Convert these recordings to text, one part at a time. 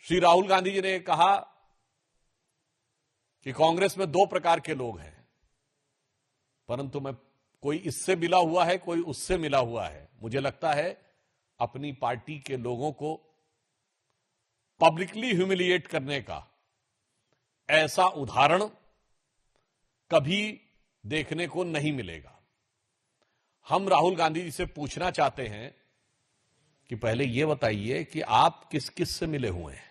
श्री राहुल गांधी जी ने कहा कि कांग्रेस में दो प्रकार के लोग हैं, परंतु मैं कोई इससे मिला हुआ है, कोई उससे मिला हुआ है। मुझे लगता है अपनी पार्टी के लोगों को पब्लिकली ह्यूमिलिएट करने का ऐसा उदाहरण कभी देखने को नहीं मिलेगा। हम राहुल गांधी जी से पूछना चाहते हैं कि पहले यह बताइए कि आप किस किस से मिले हुए हैं,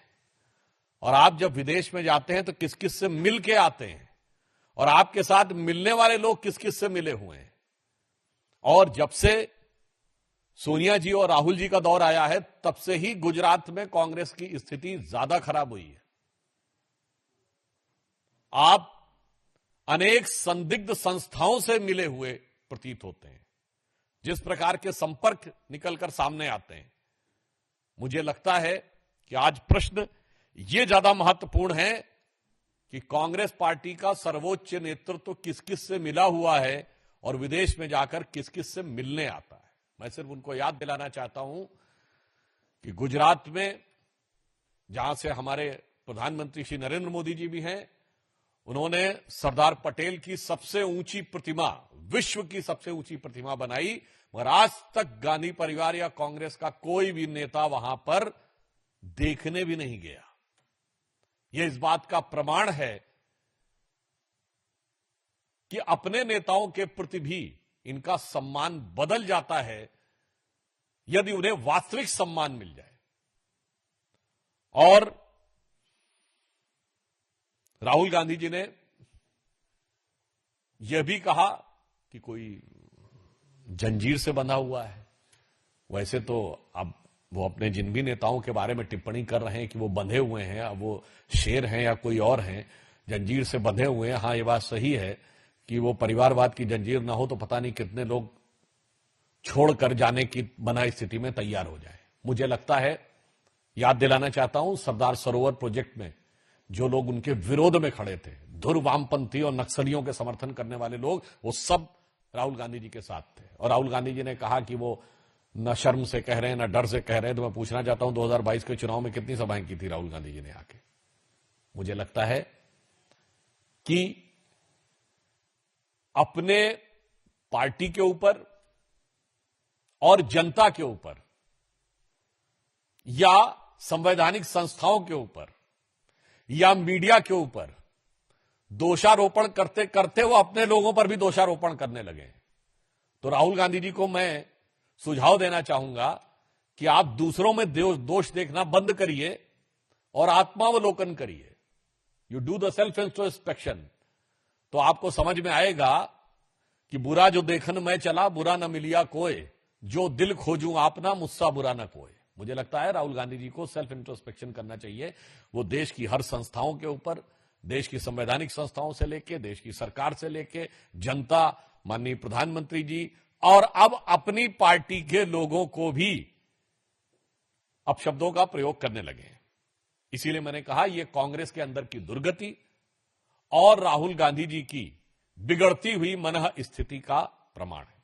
और आप जब विदेश में जाते हैं तो किस किस से मिल के आते हैं, और आपके साथ मिलने वाले लोग किस किस से मिले हुए हैं। और जब से सोनिया जी और राहुल जी का दौर आया है, तब से ही गुजरात में कांग्रेस की स्थिति ज्यादा खराब हुई है। आप अनेक संदिग्ध संस्थाओं से मिले हुए प्रतीत होते हैं। जिस प्रकार के संपर्क निकलकर सामने आते हैं, मुझे लगता है कि आज प्रश्न यह ज्यादा महत्वपूर्ण है कि कांग्रेस पार्टी का सर्वोच्च नेतृत्व किस किस से मिला हुआ है और विदेश में जाकर किस किस से मिलने आता है। मैं सिर्फ उनको याद दिलाना चाहता हूं कि गुजरात में जहां से हमारे प्रधानमंत्री श्री नरेंद्र मोदी जी भी हैं, उन्होंने सरदार पटेल की सबसे ऊंची प्रतिमा, विश्व की सबसे ऊंची प्रतिमा बनाई, मगर आज तक गांधी परिवार या कांग्रेस का कोई भी नेता वहां पर देखने भी नहीं गया। यह इस बात का प्रमाण है कि अपने नेताओं के प्रति भी इनका सम्मान बदल जाता है यदि उन्हें वास्तविक सम्मान मिल जाए। और राहुल गांधी जी ने यह भी कहा कि कोई जंजीर से बंधा हुआ है। वैसे तो अब वो अपने जिन भी नेताओं के बारे में टिप्पणी कर रहे हैं कि वो बंधे हुए हैं, अब वो शेर हैं या कोई और हैं, जंजीर से बंधे हुए हैं। हां, ये बात सही है कि वो परिवारवाद की जंजीर ना हो तो पता नहीं कितने लोग छोड़कर जाने की बना स्थिति में तैयार हो जाए। मुझे लगता है, याद दिलाना चाहता हूं, सरदार सरोवर प्रोजेक्ट में जो लोग उनके विरोध में खड़े थे, धुर वामपंथी और नक्सलियों के समर्थन करने वाले लोग, वो सब राहुल गांधी जी के साथ थे। और राहुल गांधी जी ने कहा कि वो न शर्म से कह रहे हैं, न डर से कह रहे हैं। तो मैं पूछना चाहता हूं, 2022 के चुनाव में कितनी सभाएं की थी राहुल गांधी जी ने आके? मुझे लगता है कि अपने पार्टी के ऊपर और जनता के ऊपर या संवैधानिक संस्थाओं के ऊपर या मीडिया के ऊपर दोषारोपण करते करते वो अपने लोगों पर भी दोषारोपण करने लगे। तो राहुल गांधी जी को मैं सुझाव देना चाहूंगा कि आप दूसरों में दोष देखना बंद करिए और आत्मावलोकन करिए। You do the self introspection, तो आपको समझ में आएगा कि बुरा जो देखन मैं चला, बुरा न मिलिया कोई, जो दिल खोजूं आपना, मुझसा बुरा न कोई। मुझे लगता है राहुल गांधी जी को सेल्फ इंट्रोस्पेक्शन करना चाहिए। वो देश की हर संस्थाओं के ऊपर, देश की संवैधानिक संस्थाओं से लेके, देश की सरकार से लेके, जनता, माननीय प्रधानमंत्री जी और अब अपनी पार्टी के लोगों को भी अपशब्दों का प्रयोग करने लगे हैं। इसीलिए मैंने कहा, यह कांग्रेस के अंदर की दुर्गति और राहुल गांधी जी की बिगड़ती हुई मनः स्थिति का प्रमाण है।